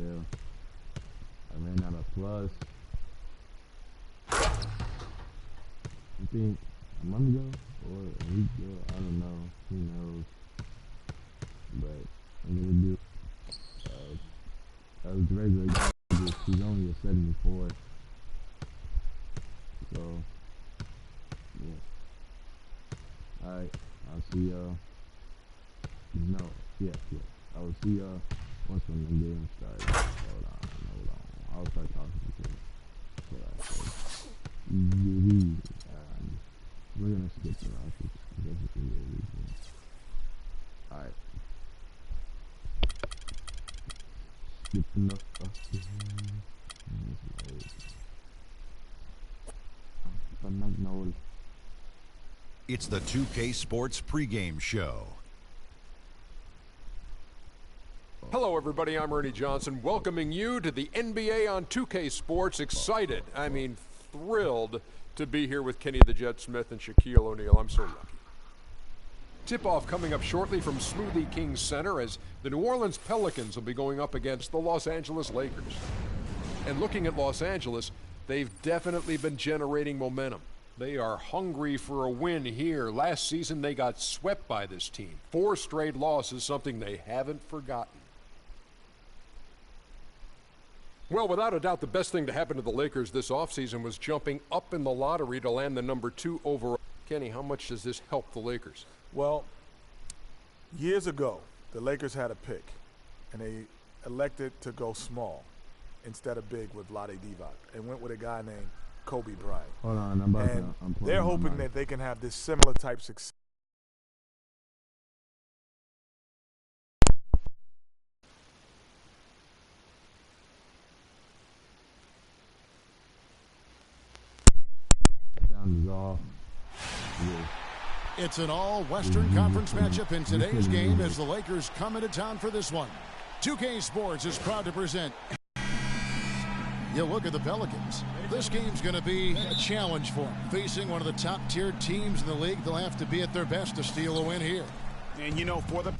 Yeah. I ran out of plus. I think a month ago or a week ago. I don't know. Who knows? But I'm gonna do. That was regular. He's only a 74. So yeah. All right. I'll see y'all. No. Yeah. I will see y'all once when the game starts. Hold on. I'll start talking to you. We're gonna skip the Rockets. Alright. Skip the It's the 2K Sports pregame show. Hello, everybody. I'm Ernie Johnson, welcoming you to the NBA on 2K Sports. Excited, I mean thrilled to be here with Kenny the Jet Smith and Shaquille O'Neal. I'm so lucky. Tip-off coming up shortly from Smoothie King Center as the New Orleans Pelicans will be going up against the Los Angeles Lakers. And looking at Los Angeles, they've definitely been generating momentum. They are hungry for a win here. Last season, they got swept by this team. 4 straight losses, something they haven't forgotten. Well, without a doubt, the best thing to happen to the Lakers this offseason was jumping up in the lottery to land the #2 overall. Kenny, how much does this help the Lakers? Well, years ago, the Lakers had a pick, and they elected to go small instead of big with Vlade Divac and went with a guy named Kobe Bryant. Hold on, they're hoping that they can have this similar type success. It's an all-Western Conference matchup in today's game as the Lakers come into town for this one. 2K Sports is proud to present. You look at the Pelicans. This game's going to be a challenge for them. Facing one of the top-tier teams in the league, they'll have to be at their best to steal a win here. And, you know, for the...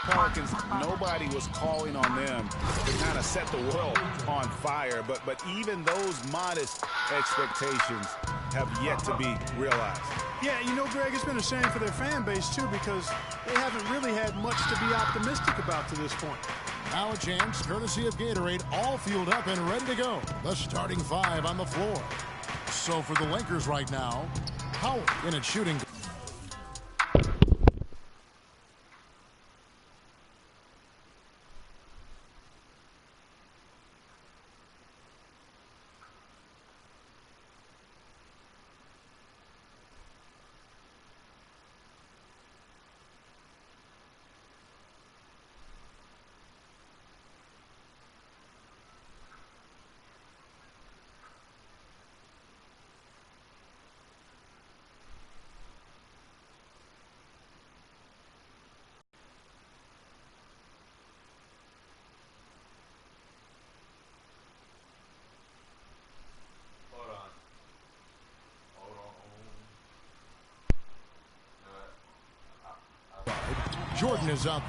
Pelicans, nobody was calling on them to kind of set the world on fire, but even those modest expectations have yet to be realized. Yeah, you know, Greg, it's been a shame for their fan base, too, because they haven't really had much to be optimistic about to this point. Now a chance, courtesy of Gatorade, all fueled up and ready to go. The starting 5 on the floor. So for the Lakers right now, Howard in its shooting. Jordan is up.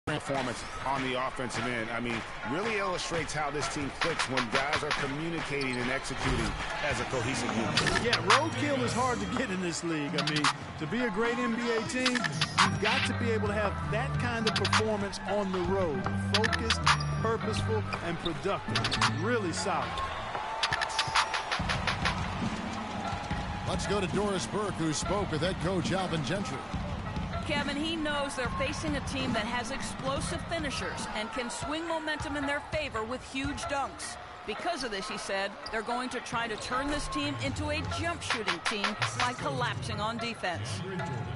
Performance on the offensive end, I mean, really illustrates how this team clicks when guys are communicating and executing as a cohesive unit. Yeah, roadkill is hard to get in this league. I mean, to be a great NBA team, you've got to be able to have that kind of performance on the road. Focused, purposeful, and productive. Really solid. Let's go to Doris Burke, who spoke with head coach Alvin Gentry. Kevin, he knows they're facing a team that has explosive finishers and can swing momentum in their favor with huge dunks. Because of this, he said, they're going to try to turn this team into a jump shooting team by collapsing on defense.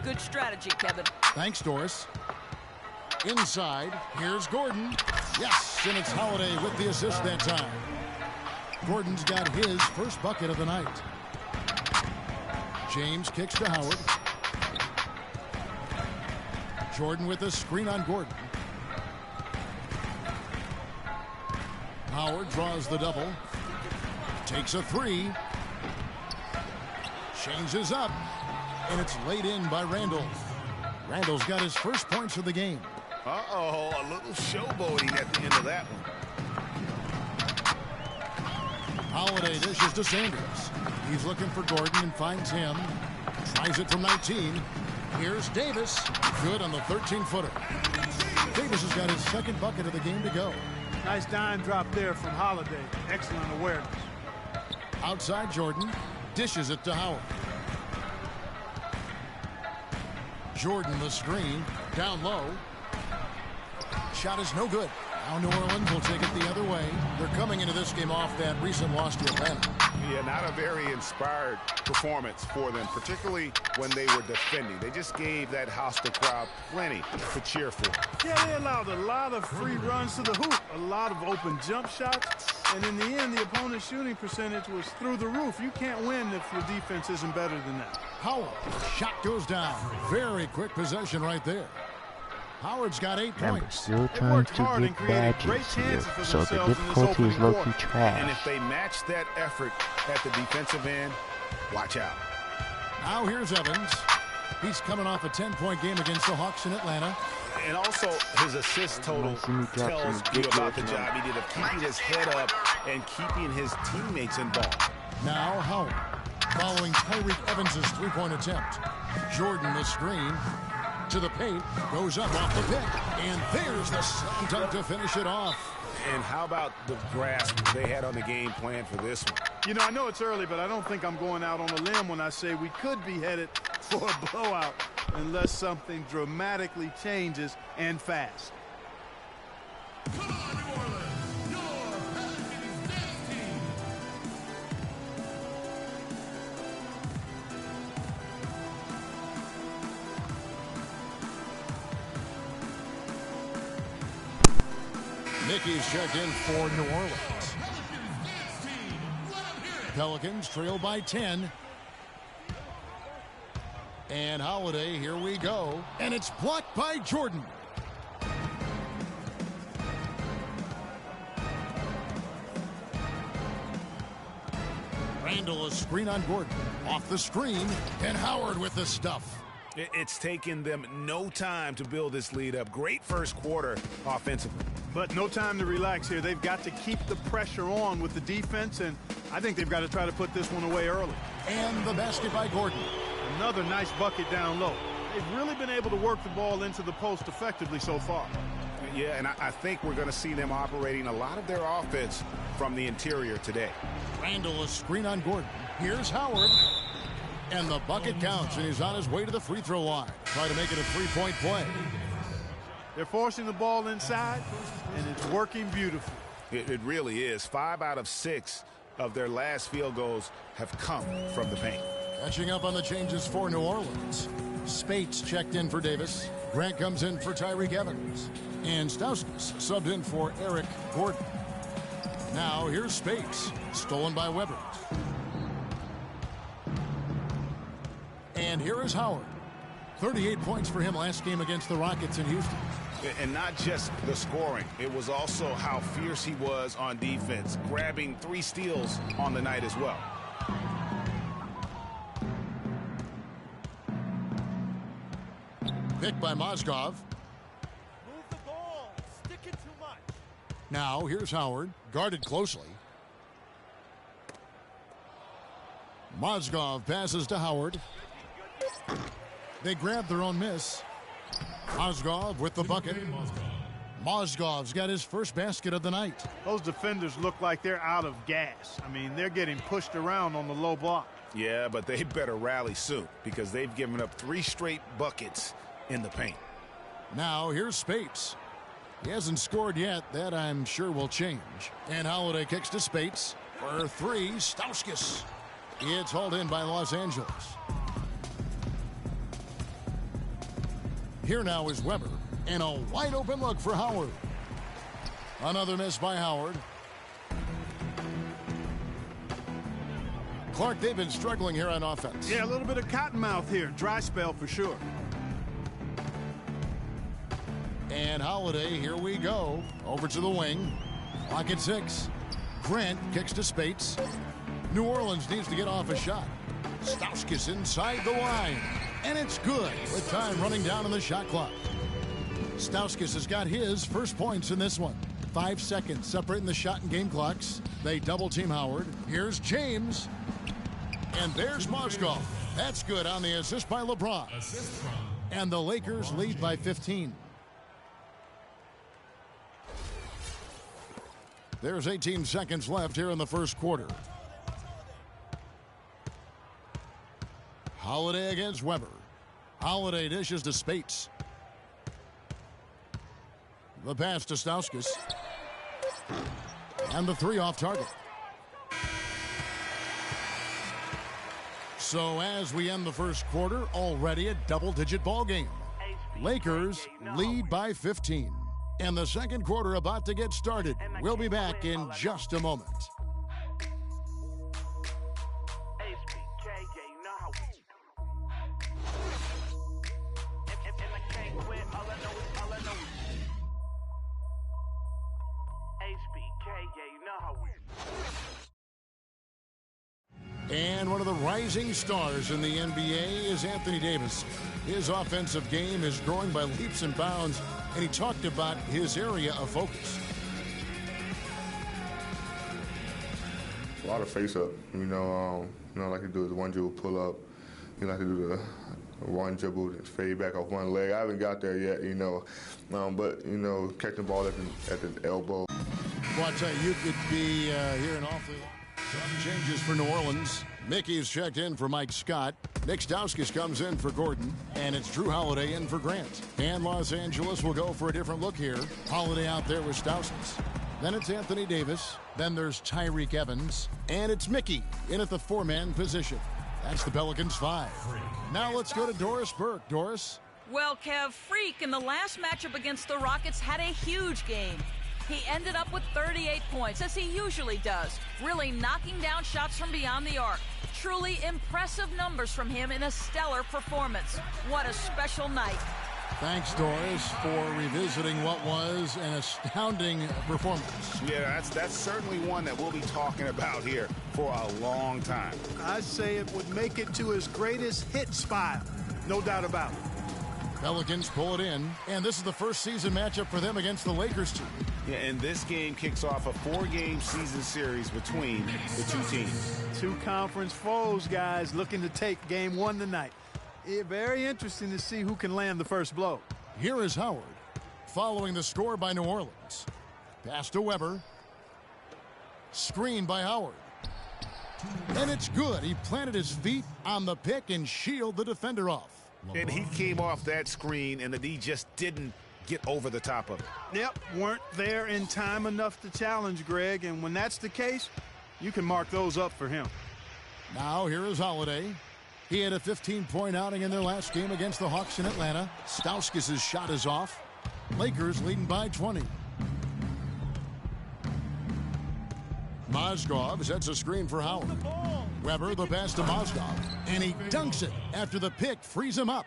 Good strategy, Kevin. Thanks, Doris. Inside, here's Gordon. Yes, and it's Holiday with the assist that time. Gordon's got his first bucket of the night. James kicks to Howard. Jordan with a screen on Gordon. Howard draws the double. Takes a three. Changes up. And it's laid in by Randall. Randall's got his first points of the game. Uh-oh, a little showboating at the end of that one. Holiday dishes to Sanders. He's looking for Gordon and finds him. Tries it from 19. Here's Davis. Good on the 13-footer. Davis has got his second bucket of the game to go. Nice dime drop there from Holiday. Excellent awareness. Outside Jordan. Dishes it to Howard. Jordan the screen. Down low. Shot is no good. Now New Orleans will take it the other way. They're coming into this game off that recent loss to Atlanta. Yeah, not a very inspired performance for them, particularly when they were defending. They just gave that hostile crowd plenty to cheer for. Yeah, they allowed a lot of free runs to the hoop, a lot of open jump shots, and in the end, the opponent's shooting percentage was through the roof. You can't win if your defense isn't better than that. Howard, shot goes down. Very quick possession right there. Howard's got 8 points. Still trying to get badges here, so the difficulty is low-key trash. And if they match that effort at the defensive end, watch out. Now here's Evans. He's coming off a 10-point game against the Hawks in Atlanta. And also his assist total tells you about the job he did of keeping his head up and keeping his teammates involved. Now Howard, following Tyreek Evans' three-point attempt. Jordan the screen. To the paint, goes up off the pick, and there's the slam dunk to finish it off. And how about the grasp they had on the game plan for this one? You know, I know it's early, but I don't think I'm going out on a limb when I say we could be headed for a blowout unless something dramatically changes and fast. Come on, New Orleans, your Pelicans dance team. Mickey's checked in for New Orleans. Pelicans trail by 10. And Holiday, here we go. And it's blocked by Jordan. Randall, a screen on Gordon. Off the screen, and Howard with the stuff. It's taken them no time to build this lead up. Great first quarter offensively. But no time to relax here. They've got to keep the pressure on with the defense, and I think they've got to try to put this one away early. And the basket by Gordon. Another nice bucket down low. They've really been able to work the ball into the post effectively so far. Yeah, and I think we're going to see them operating a lot of their offense from the interior today. Randall, a screen on Gordon. Here's Howard. And the bucket counts, and he's on his way to the free throw line. Try to make it a three-point play. They're forcing the ball inside, and it's working beautifully. It really is. 5 out of 6 of their last field goals have come from the paint. Catching up on the changes for New Orleans. Spates checked in for Davis. Grant comes in for Tyreek Evans. And Stauskas subbed in for Eric Gordon. Now here's Spates. Stolen by Weber. And here is Howard. 38 points for him last game against the Rockets in Houston. And not just the scoring. It was also how fierce he was on defense, grabbing 3 steals on the night as well. Picked by Mozgov. Move the ball. Stick it too much. Now here's Howard, guarded closely. Mozgov passes to Howard. They grab their own miss. Mozgov with the bucket. Mozgov's got his first basket of the night. Those defenders look like they're out of gas. I mean, they're getting pushed around on the low block. Yeah, but they better rally soon because they've given up 3 straight buckets in the paint. Now here's Spates. He hasn't scored yet. That I'm sure will change. And Holiday kicks to Spates for 3. Stauskas. It's hauled in by Los Angeles. Here now is Weber. And a wide open look for Howard. Another miss by Howard. Clark, they've been struggling here on offense. Yeah, a little bit of cottonmouth here. Dry spell for sure. And Holiday, here we go. Over to the wing. Clock at 6. Grant kicks to Spates. New Orleans needs to get off a shot. Stauskas inside the line. And it's good with time running down on the shot clock. Stauskas has got his first points in this one. 5 seconds separating the shot and game clocks. They double team Howard. Here's James. And there's Moskov. That's good on the assist by LeBron. And the Lakers lead by 15. There's 18 seconds left here in the first quarter. Holiday against Weber. Holiday dishes to Spates. The pass to Stauskas. And the three off target. So as we end the first quarter, already a double-digit ball game. Lakers lead by 15. And the second quarter about to get started. We'll be back in just a moment. And one of the rising stars in the NBA is Anthony Davis. His offensive game is growing by leaps and bounds, and he talked about his area of focus. A lot of face-up, like to do the one dribble pull-up. You like to do the one dribble fade back off one leg. I haven't got there yet, but catching the ball at the elbow. Well, I tell you could be here an awfully long. Some changes for New Orleans. Mickey's checked in for Mike Scott. Nick Stauskas comes in for Gordon. And it's Drew Holiday in for Grant. And Los Angeles will go for a different look here. Holiday out there with Stauskas. Then it's Anthony Davis. Then there's Tyreek Evans. And it's Mickey in at the four-man position. That's the Pelicans 5. Now let's go to Doris Burke. Doris? Well, Kev, Freak in the last matchup against the Rockets had a huge game. He ended up with 38 points, as he usually does, really knocking down shots from beyond the arc. Truly impressive numbers from him in a stellar performance. What a special night. Thanks, Doris, for revisiting what was an astounding performance. Yeah, that's certainly one that we'll be talking about here for a long time. I'd say it would make it to his greatest hit spot. No doubt about it. Pelicans pull it in, and this is the first season matchup for them against the Lakers team. Yeah, and this game kicks off a 4-game season series between the two teams. Two conference foes, guys, looking to take game one tonight. Very interesting to see who can land the first blow. Here is Howard, following the score by New Orleans. Pass to Weber. Screen by Howard. And it's good. He planted his feet on the pick and shielded the defender off. And he came off that screen, and he just didn't get over the top of it. Yep, weren't there in time enough to challenge Greg, and when that's the case, you can mark those up for him. Now here is Holiday. He had a 15-point outing in their last game against the Hawks in Atlanta. Stauskas' shot is off. Lakers leading by 20. Moskov sets a screen for Howard. Weber the pass to Moskov, and he dunks it after the pick frees him up.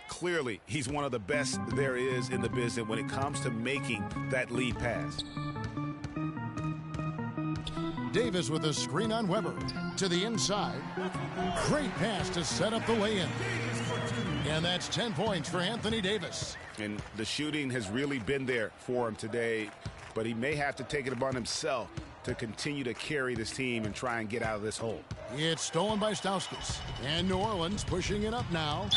Clearly, he's one of the best there is in the business when it comes to making that lead pass. Davis with a screen on Weber to the inside. Great pass to set up the lay-in. And that's 10 points for Anthony Davis. And the shooting has really been there for him today, but he may have to take it upon himself to continue to carry this team and try and get out of this hole. It's stolen by Stauskas. And New Orleans pushing it up now.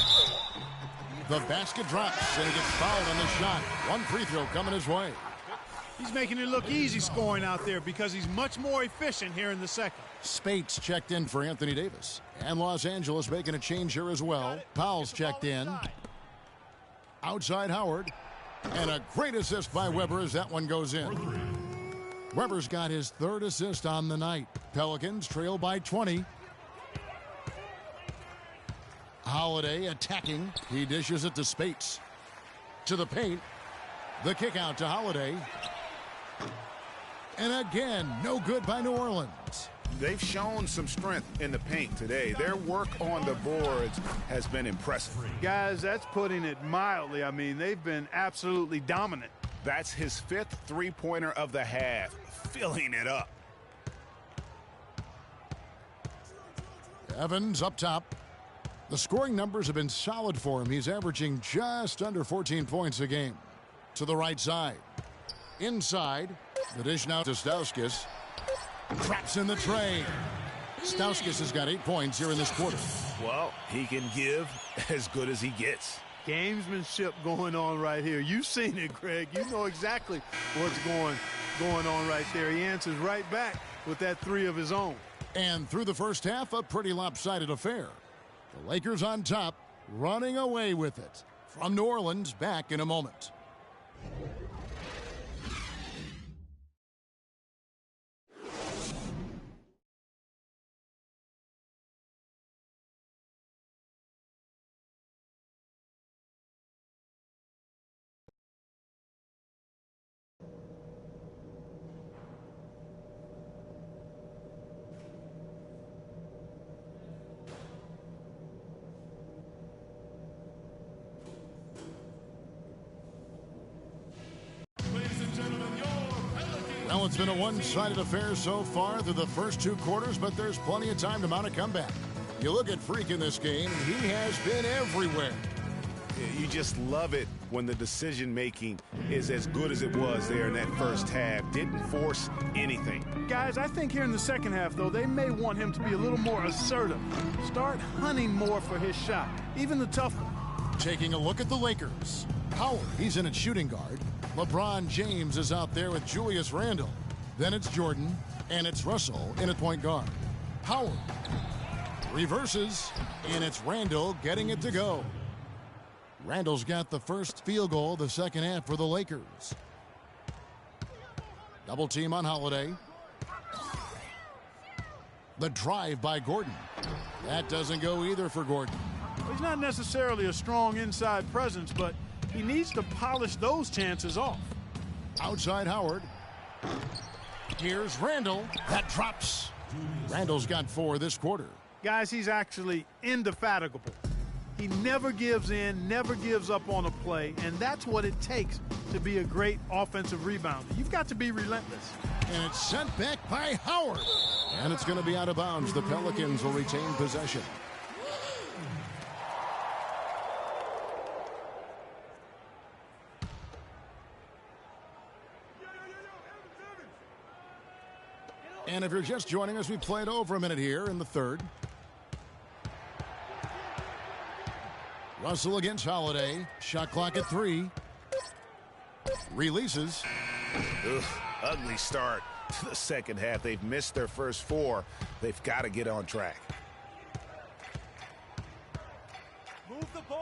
The basket drops, and he gets fouled on the shot. One free throw coming his way. He's making it look easy scoring out there because he's much more efficient here in the second. Spates checked in for Anthony Davis. And Los Angeles making a change here as well. Powell's checked in. Outside Howard. And a great assist by Weber as that one goes in. Weber's got his third assist on the night. Pelicans trail by 20. Holiday attacking. He dishes it to Spates. To the paint. The kick out to Holiday. And again, no good by New Orleans. They've shown some strength in the paint today. Their work on the boards has been impressive. Guys, that's putting it mildly. I mean, they've been absolutely dominant. That's his 5th three-pointer of the half, filling it up. Evans up top. The scoring numbers have been solid for him. He's averaging just under 14 points a game. To the right side. Inside. The dish now to Stauskas. Traps in the tray. Stauskas has got 8 points here in this quarter. Well, he can give as good as he gets. Gamesmanship going on right here. You've seen it, Greg. You know exactly what's going on right there. He answers right back with that 3 of his own. And through the first half, a pretty lopsided affair. The Lakers on top, running away with it. From New Orleans, back in a moment. Well, it's been a one-sided affair so far through the first 2 quarters, but there's plenty of time to mount a comeback. You look at Freak in this game, and he has been everywhere. You just love it when the decision-making is as good as it was there in that first half. Didn't force anything. Guys, I think here in the second half, though, they may want him to be a little more assertive. Start hunting more for his shot, even the tough one. Taking a look at the Lakers. Howard, he's in at shooting guard. LeBron James is out there with Julius Randle. Then it's Jordan, and it's Russell in at point guard. Howard reverses, and it's Randle getting it to go. Randle's got the first field goal the second half for the Lakers. Double team on Holiday. The drive by Gordon. That doesn't go either for Gordon. He's not necessarily a strong inside presence, but he needs to polish those chances off. Outside Howard. Here's Randle. That drops. Randle's got 4 this quarter. Guys, he's actually indefatigable. He never gives in, never gives up on a play, and that's what it takes to be a great offensive rebounder. You've got to be relentless. And it's sent back by Howard. And it's going to be out of bounds. The Pelicans will retain possession. And if you're just joining us, we played over a minute here in the third. Russell against Holiday. Shot clock at 3. Releases. Ugly start to the second half. They've missed their first 4. They've got to get on track.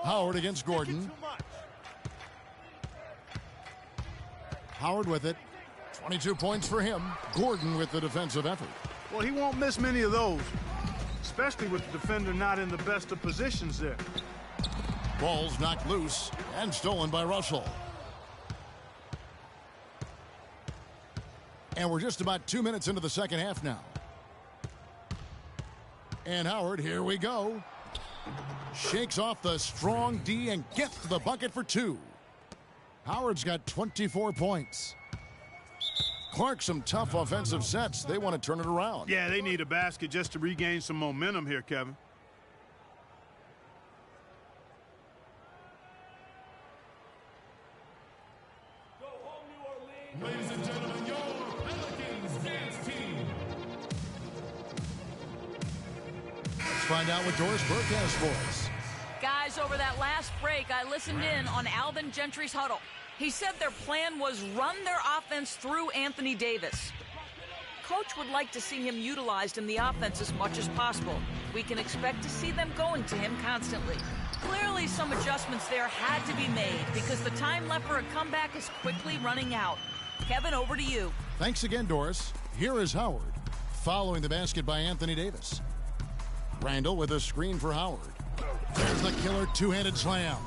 Howard against Gordon. Howard with it. 22 points for him. Gordon with the defensive effort. Well, he won't miss many of those, especially with the defender not in the best of positions there. Ball's knocked loose and stolen by Russell. And we're just about 2 minutes into the second half now. And Howard, here we go. Shakes off the strong D and gets to the bucket for 2. Howard's got 24 points. Clark, some tough offensive sets. They want to turn it around. Yeah, they need a basket just to regain some momentum here, Kevin. Ladies and gentlemen, your Pelicans dance team. Let's find out what Doris Burke has for us. Guys, over that last break, I listened in on Alvin Gentry's huddle. He said their plan was run their offense through Anthony Davis. Coach would like to see him utilized in the offense as much as possible. We can expect to see them going to him constantly. Clearly, some adjustments there had to be made because the time left for a comeback is quickly running out. Kevin, over to you. Thanks again, Doris. Here is Howard, following the basket by Anthony Davis. Randle with a screen for Howard. There's the killer two-handed slam.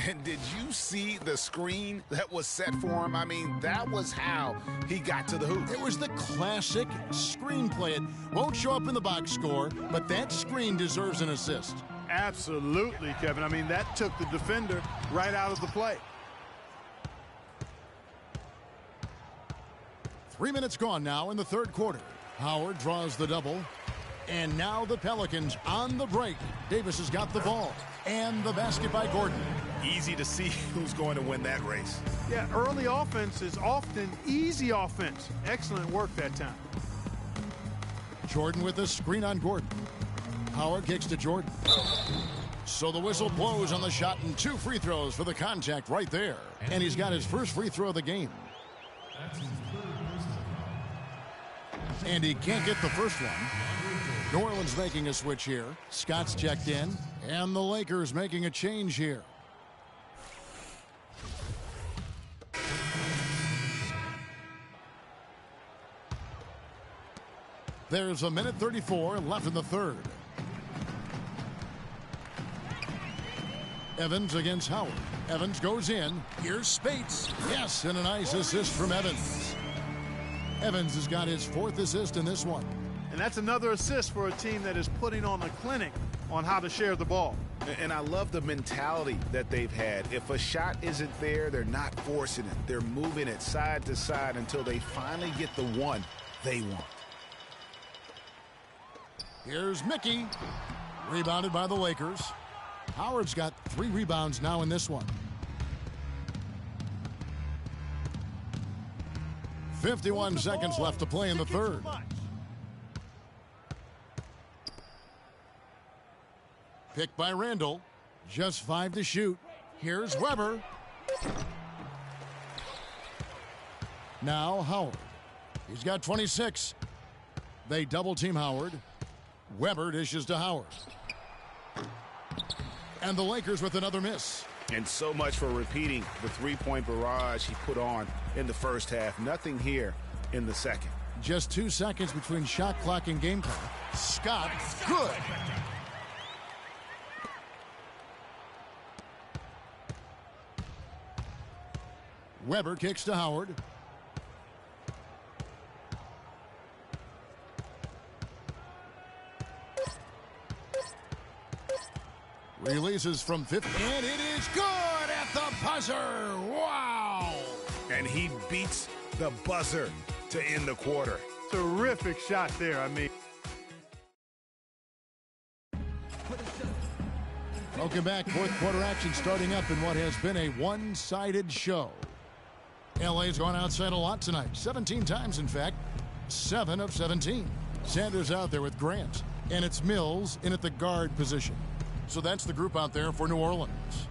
And did you see the screen that was set for him? I mean, that was how he got to the hoop. It was the classic screenplay. It won't show up in the box score, but that screen deserves an assist. Absolutely, Kevin. I mean, that took the defender right out of the play. 3 minutes gone now in the third quarter. Howard draws the double. And now the Pelicans on the break. Davis has got the ball. And the basket by Gordon. Easy to see who's going to win that race. Yeah, early offense is often easy offense. Excellent work that time. Jordan with a screen on Gordon. Howard kicks to Jordan. So the whistle blows on the shot and 2 free throws for the contact right there. And he's got his first free throw of the game. And he can't get the first one. New Orleans making a switch here. Scott's checked in. And the Lakers making a change here. There's a minute 34 left in the third. Evans against Howard. Evans goes in. Here's Spates. Yes, and a nice assist from Evans. Evans has got his 4th assist in this one. And that's another assist for a team that is putting on a clinic on how to share the ball. And I love the mentality that they've had. If a shot isn't there, they're not forcing it. They're moving it side to side until they finally get the one they want. Here's Mickey. Rebounded by the Lakers. Howard's got 3 rebounds now in this one. 51 seconds left to play in the third. Picked by Randall. Just 5 to shoot. Here's Weber. Now Howard. He's got 26. They double team Howard. Weber dishes to Howard. And the Lakers with another miss. And so much for repeating the 3-point barrage he put on in the first half. Nothing here in the second. Just 2 seconds between shot clock and game clock. Scott, good. Weber kicks to Howard. Releases from 50, and it is good at the buzzer. Wow! And he beats the buzzer to end the quarter. Terrific shot there, I mean. Welcome back. Fourth quarter action starting up in what has been a one-sided show. LA's gone outside a lot tonight. 17 times, in fact. 7 of 17. Sanders out there with Grant. And it's Mills in at the guard position. So that's the group out there for New Orleans.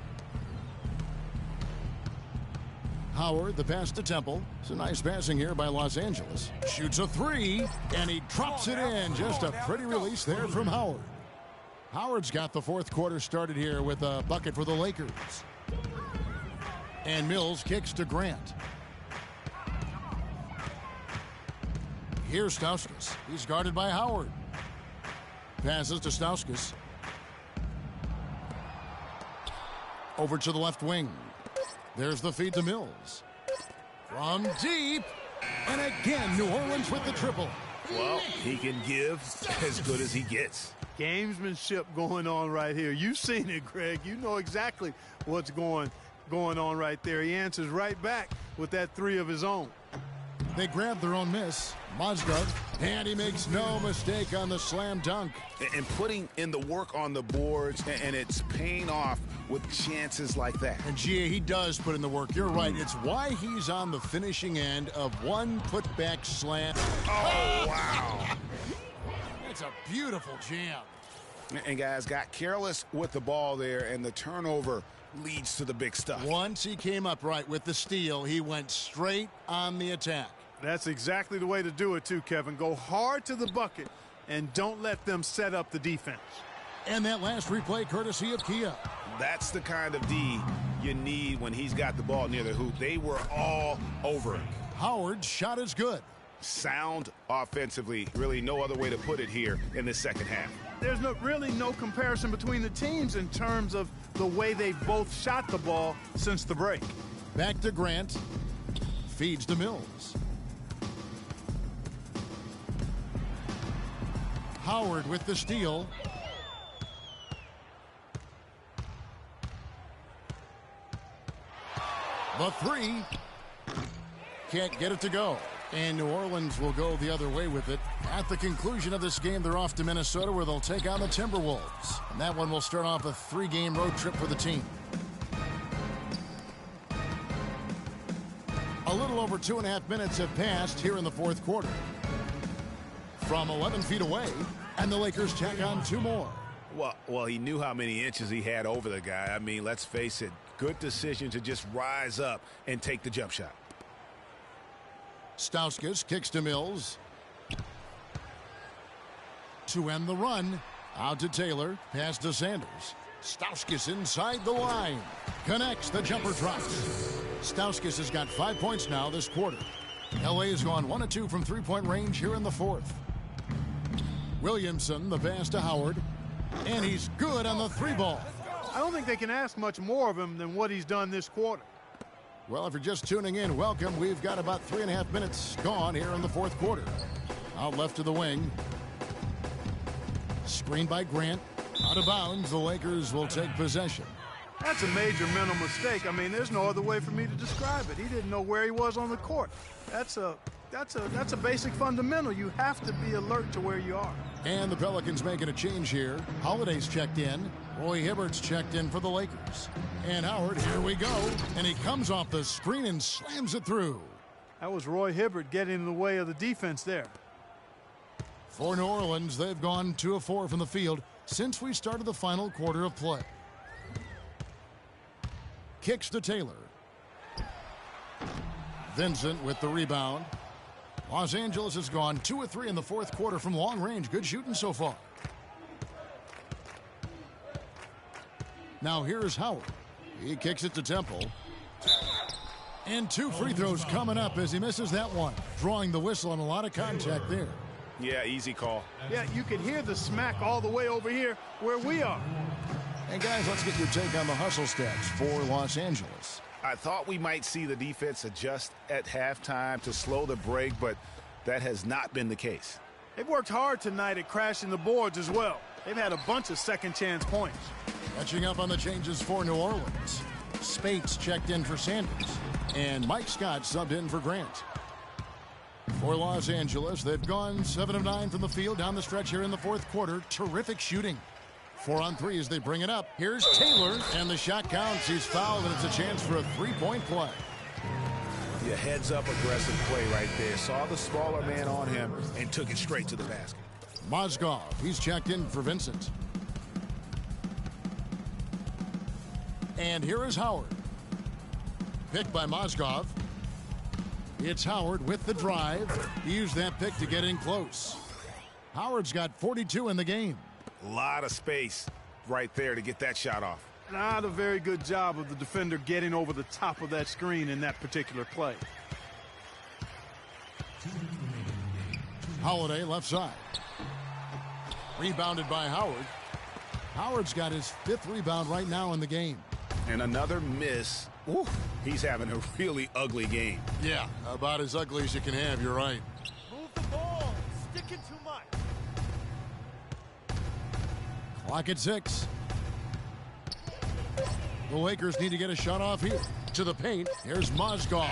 Howard, the pass to Temple. It's a nice passing here by Los Angeles. Shoots a 3, and he drops it in. Just a pretty release there from Howard. Howard's got the fourth quarter started here with a bucket for the Lakers. And Mills kicks to Grant. Here's Stauskas. He's guarded by Howard. Passes to Stauskas. Over to the left wing. There's the feed to Mills. From deep. And again, New Orleans with the triple. Well, he can give as good as he gets. Gamesmanship going on right here. You've seen it, Greg. You know exactly what's going on right there. He answers right back with that 3 of his own. They grab their own miss. Mozgov, and he makes no mistake on the slam dunk. And putting in the work on the boards, and it's paying off with chances like that. And Gia, he does put in the work. You're right. It's why he's on the finishing end of one putback slam. Oh, wow. It's a beautiful jam. And guys got careless with the ball there, and the turnover leads to the big stuff. Once he came up right with the steal, he went straight on the attack. That's exactly the way to do it too, Kevin. Go hard to the bucket and don't let them set up the defense. And that last replay courtesy of Kia. That's the kind of D you need when he's got the ball near the hoop. They were all over it. Howard's shot is good. Sound offensively. Really no other way to put it here in the second half. There's really no comparison between the teams in terms of the way they've both shot the ball since the break. Back to Grant. Feeds to Mills. Howard with the steal. The three. Can't get it to go. And New Orleans will go the other way with it. At the conclusion of this game, they're off to Minnesota where they'll take on the Timberwolves. And that one will start off a 3-game road trip for the team. A little over 2.5 minutes have passed here in the fourth quarter. From 11 feet away, and the Lakers tack on 2 more. Well, he knew how many inches he had over the guy. I mean, let's face it, good decision to just rise up and take the jump shot. Stauskas kicks to Mills. To end the run, out to Taylor, pass to Sanders. Stauskas inside the line. Connects, the jumper drops. Stauskas has got 5 points now this quarter. LA has gone 1 of 2 from 3-point range here in the fourth. Williamson, the pass to Howard. And he's good on the 3-ball. I don't think they can ask much more of him than what he's done this quarter. Well, if you're just tuning in, welcome. We've got about 3.5 minutes gone here in the fourth quarter. Out left to the wing. Screen by Grant. Out of bounds, the Lakers will take possession. That's a major mental mistake. I mean, there's no other way for me to describe it. He didn't know where he was on the court. That's a basic fundamental. You have to be alert to where you are. And the Pelicans making a change here. Holiday's checked in. Roy Hibbert's checked in for the Lakers. And Howard, here we go. And he comes off the screen and slams it through. That was Roy Hibbert getting in the way of the defense there. For New Orleans, they've gone 2 of 4 from the field since we started the final quarter of play. Kicks to Taylor. Vincent with the rebound. Los Angeles has gone 2 of 3 in the fourth quarter from long range. Good shooting so far. Now here's Howard. He kicks it to Temple. And 2 free throws coming up as he misses that one. Drawing the whistle on a lot of contact there. Yeah, easy call. Yeah, you can hear the smack all the way over here where we are. And guys, let's get your take on the hustle stats for Los Angeles. I thought we might see the defense adjust at halftime to slow the break, but that has not been the case. They've worked hard tonight at crashing the boards as well. They've had a bunch of second chance points. Catching up on the changes for New Orleans. Spates checked in for Sanders. And Mike Scott subbed in for Grant. For Los Angeles, they've gone 7 of 9 from the field down the stretch here in the fourth quarter. Terrific shooting. 4 on 3 as they bring it up. Here's Taylor, and the shot counts. He's fouled, and it's a chance for a 3-point play. Yeah, heads-up aggressive play right there. Saw the smaller man on him and took it straight to the basket. Mozgov, he's checked in for Vincent. And here is Howard. Picked by Mozgov. It's Howard with the drive. He used that pick to get in close. Howard's got 42 in the game. A lot of space right there to get that shot off. Not a very good job of the defender getting over the top of that screen in that particular play. Holiday left side. Rebounded by Howard. Howard's got his 5th rebound right now in the game. And another miss. Ooh, he's having a really ugly game. Yeah, about as ugly as you can have, you're right. Move the ball. Stick it too much. Clock at 6. The Lakers need to get a shot off here. To the paint, here's Mozgov.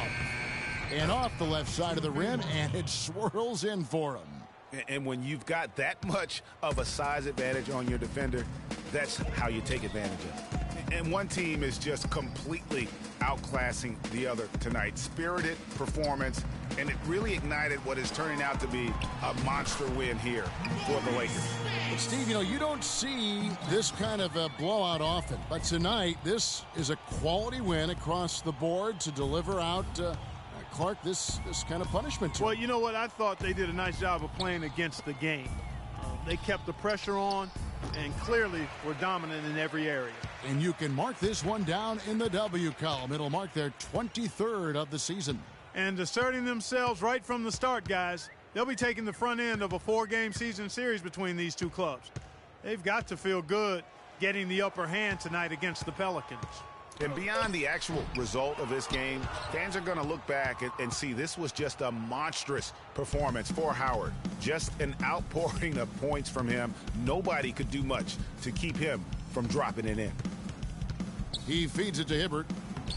And off the left side of the rim, and it swirls in for him. And when you've got that much of a size advantage on your defender, that's how you take advantage of it. And one team is just completely outclassing the other tonight. Spirited performance, and it really ignited what is turning out to be a monster win here for the Lakers. But Steve, you don't see this kind of a blowout often. But tonight, this is a quality win across the board to deliver out, Clark, this kind of punishment to Well, you know what? I thought they did a nice job of playing against the game. They kept the pressure on and clearly were dominant in every area. And you can mark this one down in the W column. It'll mark their 23rd of the season. And asserting themselves right from the start, guys. They'll be taking the front end of a 4-game season series between these two clubs. They've got to feel good getting the upper hand tonight against the Pelicans. And beyond the actual result of this game, fans are going to look back and see this was just a monstrous performance for Howard. Just an outpouring of points from him. Nobody could do much to keep him from dropping it in. He feeds it to Hibbert.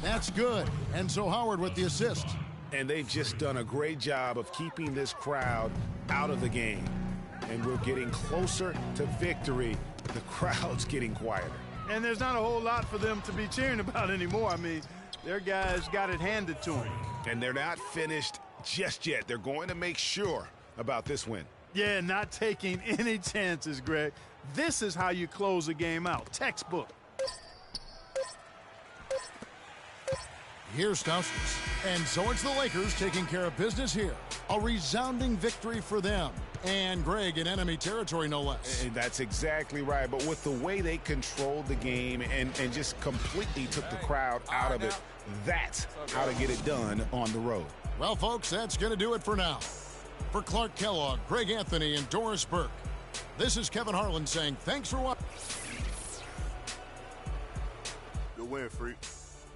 That's good. And so Howard with the assist. And they've just done a great job of keeping this crowd out of the game. And we're getting closer to victory. The crowd's getting quieter. And there's not a whole lot for them to be cheering about anymore. I mean, their guys got it handed to them. And they're not finished just yet. They're going to make sure about this win. Yeah, not taking any chances, Greg. This is how you close a game out. Textbook. Here's Stauskas. And so it's the Lakers taking care of business here. A resounding victory for them. And Greg in enemy territory, no less. And that's exactly right. But with the way they controlled the game and just completely took the crowd out of it, that's how to get it done on the road. Well, folks, that's going to do it for now. For Clark Kellogg, Greg Anthony, and Doris Burke, this is Kevin Harlan saying thanks for watching. Good win, Freak.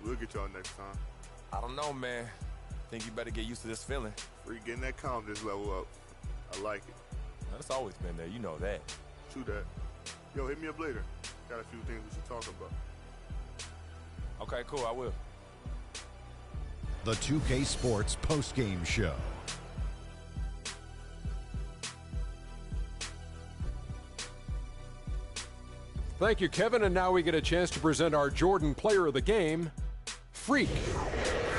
We'll get y'all next time. I don't know, man. Think you better get used to this feeling. Freak, getting that confidence level up. I like it. It's always been there. You know that. True that. Yo, hit me up later. Got a few things we should talk about. Okay, cool. I will. The 2K Sports postgame show. Thank you, Kevin. And now we get a chance to present our Jordan Player of the Game, Freak.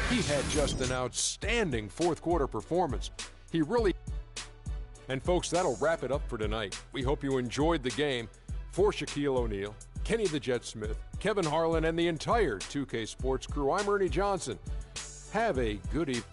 He had just an outstanding fourth quarter performance. He really... And folks, that'll wrap it up for tonight. We hope you enjoyed the game. For Shaquille O'Neal, Kenny the Jet Smith, Kevin Harlan, and the entire 2K Sports crew, I'm Ernie Johnson. Have a good evening.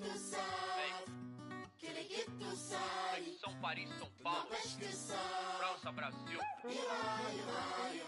tu sai, aquele que tu sai. São Paris, São Paulo, França, Brasil. E vai,